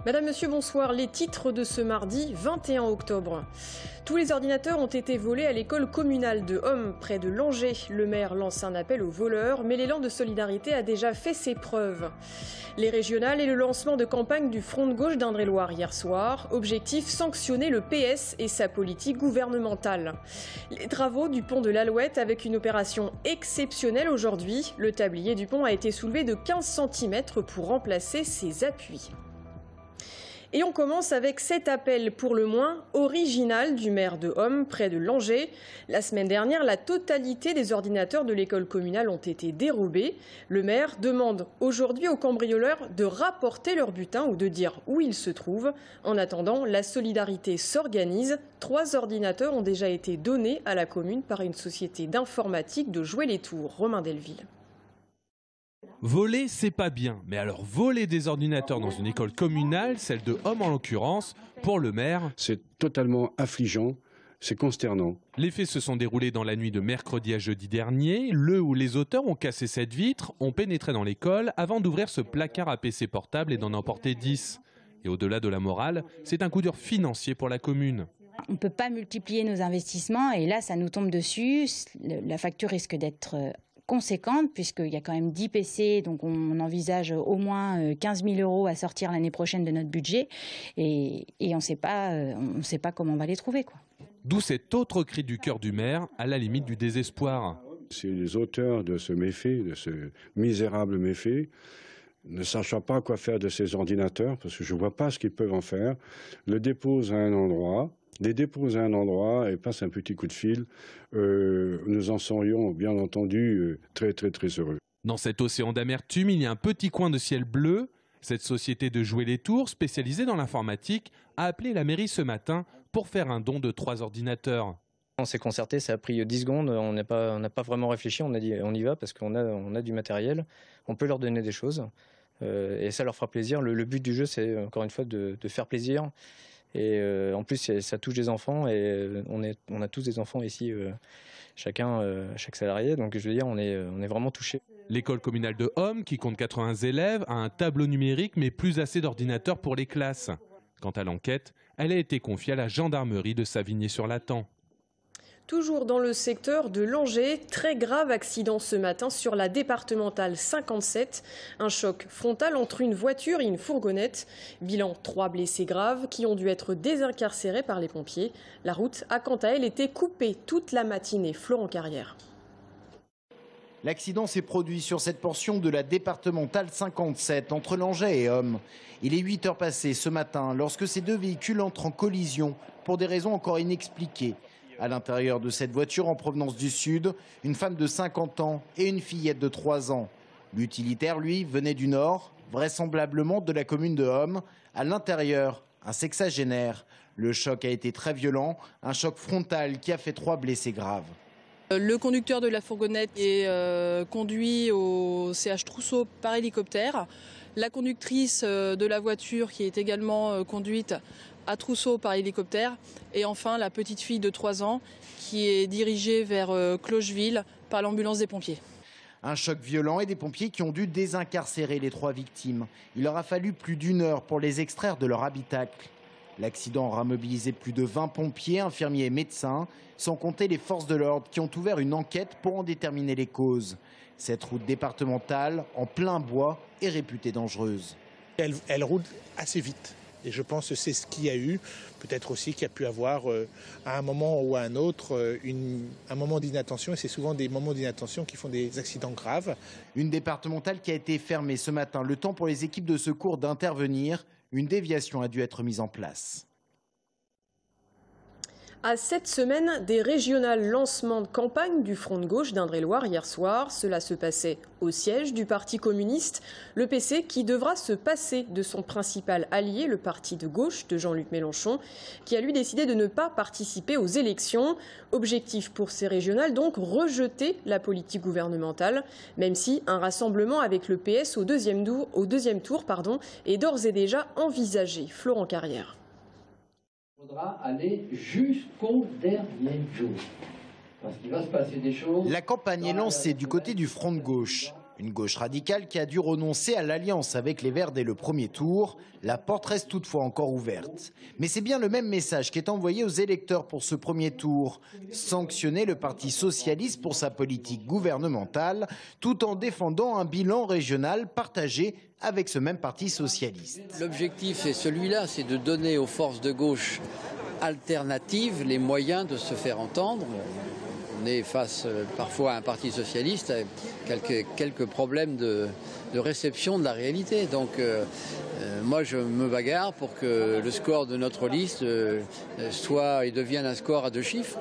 Madame, Monsieur, bonsoir. Les titres de ce mardi 21 octobre. Tous les ordinateurs ont été volés à l'école communale de Homme, près de Langeais. Le maire lance un appel aux voleurs, mais l'élan de solidarité a déjà fait ses preuves. Les régionales et le lancement de campagne du Front de gauche d'Indre-et-Loire hier soir. Objectif, sanctionner le PS et sa politique gouvernementale. Les travaux du pont de l'Alouette avec une opération exceptionnelle aujourd'hui. Le tablier du pont a été soulevé de 15 cm pour remplacer ses appuis. Et on commence avec cet appel pour le moins original du maire de Homme, près de Langeais. La semaine dernière, la totalité des ordinateurs de l'école communale ont été dérobés. Le maire demande aujourd'hui aux cambrioleurs de rapporter leur butin ou de dire où ils se trouvent. En attendant, la solidarité s'organise. 3 ordinateurs ont déjà été donnés à la commune par une société d'informatique de Jouer-les-Tours. Romain Delville. Voler, c'est pas bien. Mais alors voler des ordinateurs dans une école communale, celle de Homme en l'occurrence, pour le maire... C'est totalement affligeant, c'est consternant. Les faits se sont déroulés dans la nuit de mercredi à jeudi dernier. Le ou les auteurs ont cassé cette vitre, ont pénétré dans l'école avant d'ouvrir ce placard à PC portable et d'en emporter 10. Et au-delà de la morale, c'est un coup dur financier pour la commune. On ne peut pas multiplier nos investissements et là, ça nous tombe dessus. La facture risque d'être conséquente puisqu'il y a quand même 10 PC, donc on envisage au moins 15 000 € à sortir l'année prochaine de notre budget et on ne sait pas comment on va les trouver, quoi. D'où cet autre cri du cœur du maire, à la limite du désespoir. C'est les auteurs de ce méfait, de ce misérable méfait, ne sachant pas quoi faire de ces ordinateurs, parce que je ne vois pas ce qu'ils peuvent en faire, le déposent à un endroit, les déposent à un endroit et passent un petit coup de fil. Nous en serions bien entendu très heureux. Dans cet océan d'amertume, il y a un petit coin de ciel bleu. Cette société de Jouer-les-Tours, spécialisée dans l'informatique, a appelé la mairie ce matin pour faire un don de 3 ordinateurs. On s'est concerté, ça a pris 10 secondes, on n'a pas vraiment réfléchi, on a dit on y va parce qu'on a du matériel, on peut leur donner des choses et ça leur fera plaisir. Le but du jeu, c'est encore une fois de faire plaisir et en plus ça touche des enfants et on a tous des enfants ici, chaque salarié, donc je veux dire on est vraiment touchés. L'école communale de Homme, qui compte 80 élèves, a un tableau numérique mais plus assez d'ordinateurs pour les classes. Quant à l'enquête, elle a été confiée à la gendarmerie de Savigny-sur-Lathan. Toujours dans le secteur de Langeais, très grave accident ce matin sur la départementale 57. Un choc frontal entre une voiture et une fourgonnette. Bilan 3 blessés graves qui ont dû être désincarcérés par les pompiers. La route a quant à elle été coupée toute la matinée. Florent Carrière. L'accident s'est produit sur cette portion de la départementale 57 entre Langeais et Homme. Il est 8 heures passées ce matin lorsque ces 2 véhicules entrent en collision pour des raisons encore inexpliquées. À l'intérieur de cette voiture en provenance du sud, une femme de 50 ans et une fillette de 3 ans. L'utilitaire, lui, venait du nord, vraisemblablement de la commune de Homme. À l'intérieur, un sexagénaire. Le choc a été très violent, un choc frontal qui a fait 3 blessés graves. Le conducteur de la fourgonnette est conduit au CH Trousseau par hélicoptère. La conductrice de la voiture qui est également conduite à Trousseau par hélicoptère. Et enfin la petite fille de 3 ans qui est dirigée vers Clocheville par l'ambulance des pompiers. Un choc violent et des pompiers qui ont dû désincarcérer les 3 victimes. Il leur a fallu plus d'1 heure pour les extraire de leur habitacle. L'accident aura mobilisé plus de 20 pompiers, infirmiers et médecins, sans compter les forces de l'ordre qui ont ouvert une enquête pour en déterminer les causes. Cette route départementale, en plein bois, est réputée dangereuse. Elle roule assez vite. Et je pense que c'est ce qu'il y a eu. Peut-être aussi qu'il y a pu avoir, à un moment ou à un autre, un moment d'inattention. Et c'est souvent des moments d'inattention qui font des accidents graves. Une départementale qui a été fermée ce matin. Le temps pour les équipes de secours d'intervenir. Une déviation a dû être mise en place. À cette semaine des régionales, lancement de campagne du Front de gauche d'Indre-et-Loire hier soir. Cela se passait au siège du Parti communiste, le PC qui devra se passer de son principal allié, le parti de gauche de Jean-Luc Mélenchon, qui a lui décidé de ne pas participer aux élections. Objectif pour ces régionales donc, rejeter la politique gouvernementale, même si un rassemblement avec le PS au deuxième tour est d'ores et déjà envisagé. Florent Carrière. Il faudra aller jusqu'au dernier jour. Parce qu'il va se passer des choses. La campagne est lancée du côté du Front de gauche. Une gauche radicale qui a dû renoncer à l'alliance avec les Verts dès le premier tour. La porte reste toutefois encore ouverte. Mais c'est bien le même message qui est envoyé aux électeurs pour ce premier tour. Sanctionner le Parti socialiste pour sa politique gouvernementale, tout en défendant un bilan régional partagé avec ce même Parti socialiste. L'objectif c'est celui-là, c'est de donner aux forces de gauche alternatives les moyens de se faire entendre. On est face parfois à un parti socialiste avec quelques problèmes de réception de la réalité. Donc moi je me bagarre pour que le score de notre liste devienne un score à 2 chiffres.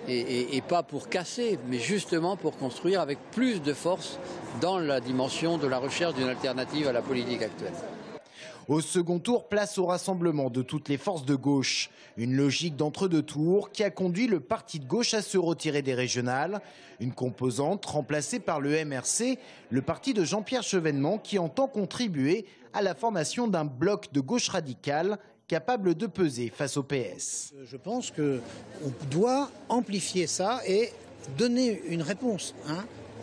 Et pas pour casser, mais justement pour construire avec plus de force dans la dimension de la recherche d'une alternative à la politique actuelle. Au second tour, place au rassemblement de toutes les forces de gauche. Une logique d'entre-deux tours qui a conduit le parti de gauche à se retirer des régionales. Une composante remplacée par le MRC, le parti de Jean-Pierre Chevènement qui entend contribuer à la formation d'un bloc de gauche radicale capable de peser face au PS. Je pense qu'on doit amplifier ça et donner une réponse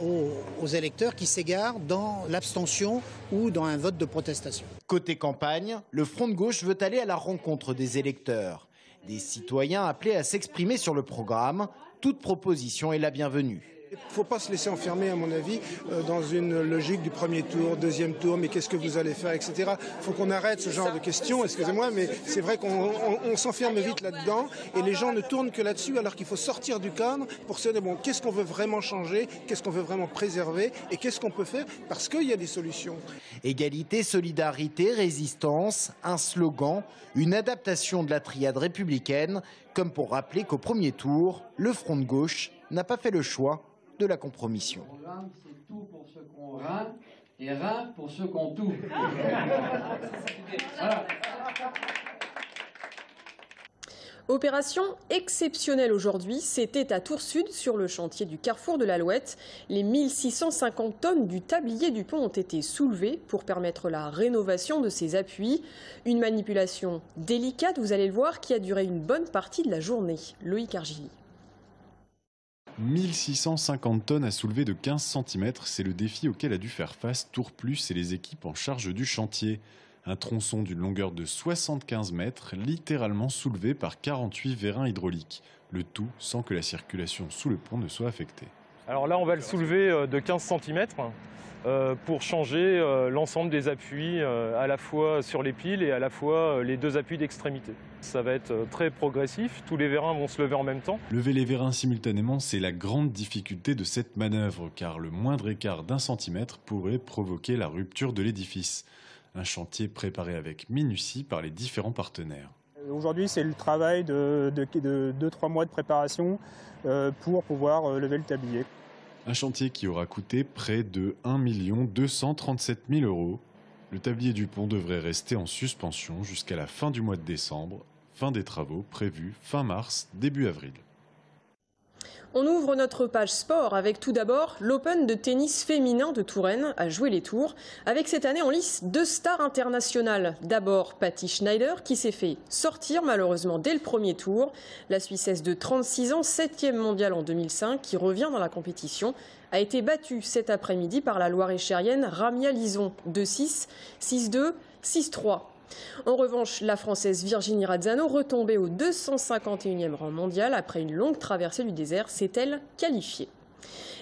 aux électeurs qui s'égarent dans l'abstention ou dans un vote de protestation. Côté campagne, le Front de gauche veut aller à la rencontre des électeurs. Des citoyens appelés à s'exprimer sur le programme. Toute proposition est la bienvenue. Il ne faut pas se laisser enfermer, à mon avis, dans une logique du premier tour, deuxième tour, mais qu'est-ce que vous allez faire, etc. Il faut qu'on arrête ce genre de questions, excusez-moi, mais c'est vrai qu'on s'enferme vite là-dedans et les gens ne tournent que là-dessus alors qu'il faut sortir du cadre pour se dire, bon, qu'est-ce qu'on veut vraiment changer, qu'est-ce qu'on veut vraiment préserver et qu'est-ce qu'on peut faire parce qu'il y a des solutions. Égalité, solidarité, résistance, un slogan, une adaptation de la triade républicaine, comme pour rappeler qu'au premier tour, le Front de gauche n'a pas fait le choix de la compromission. C'est tout pour ceux qu'on rein et rein pour ceux qu'on tout. Voilà. Opération exceptionnelle aujourd'hui, c'était à Tours Sud, sur le chantier du carrefour de l'Alouette. Les 1650 tonnes du tablier du pont ont été soulevées pour permettre la rénovation de ses appuis. Une manipulation délicate, vous allez le voir, qui a duré une bonne partie de la journée. Loïc Argili. 1650 tonnes à soulever de 15 cm, c'est le défi auquel a dû faire face Tours Plus et les équipes en charge du chantier. Un tronçon d'une longueur de 75 mètres, littéralement soulevé par 48 vérins hydrauliques. Le tout sans que la circulation sous le pont ne soit affectée. Alors là, on va le soulever de 15 cm pour changer l'ensemble des appuis, à la fois sur les piles et à la fois les 2 appuis d'extrémité. Ça va être très progressif, tous les vérins vont se lever en même temps. Lever les vérins simultanément, c'est la grande difficulté de cette manœuvre, car le moindre écart d'1 centimètre pourrait provoquer la rupture de l'édifice. Un chantier préparé avec minutie par les différents partenaires. Aujourd'hui, c'est le travail de 2-3 mois de préparation pour pouvoir lever le tablier. Un chantier qui aura coûté près de 1 237 000 €. Le tablier du pont devrait rester en suspension jusqu'à la fin du mois de décembre. Fin des travaux prévus fin mars, début avril. On ouvre notre page sport avec tout d'abord l'Open de tennis féminin de Touraine à jouer les tours. Avec cette année en lice 2 stars internationales. D'abord Patty Schneider qui s'est fait sortir malheureusement dès le premier tour. La Suissesse de 36 ans, 7e mondiale en 2005, qui revient dans la compétition, a été battue cet après-midi par la Loire-et-Chérienne Ramia Lison, 2-6, 6-2, 6-3. En revanche, la Française Virginie Razzano, retombée au 251e rang mondial après une longue traversée du désert, s'est elle qualifiée.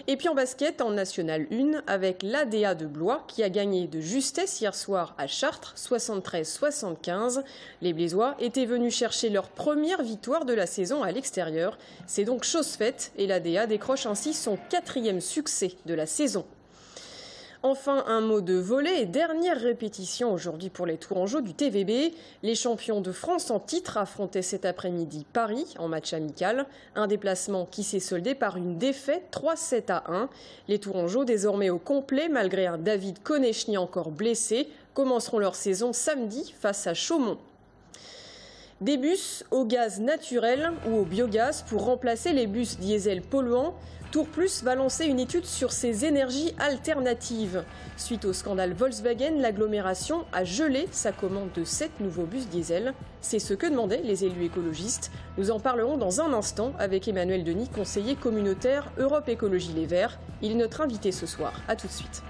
Et puis en basket, en National 1, avec l'ADA de Blois qui a gagné de justesse hier soir à Chartres, 73-75. Les Blésois étaient venus chercher leur première victoire de la saison à l'extérieur. C'est donc chose faite et l'ADA décroche ainsi son 4e succès de la saison. Enfin, un mot de volley et dernière répétition aujourd'hui pour les Tourangeaux du TVB. Les champions de France en titre affrontaient cet après-midi Paris en match amical. Un déplacement qui s'est soldé par une défaite 3-7-1. Les Tourangeaux, désormais au complet malgré un David Konechny encore blessé, commenceront leur saison samedi face à Chaumont. Des bus au gaz naturel ou au biogaz pour remplacer les bus diesel polluants. Tours Plus va lancer une étude sur ces énergies alternatives. Suite au scandale Volkswagen, l'agglomération a gelé sa commande de 7 nouveaux bus diesel. C'est ce que demandaient les élus écologistes. Nous en parlerons dans un instant avec Emmanuel Denis, conseiller communautaire Europe Écologie Les Verts. Il est notre invité ce soir. A tout de suite.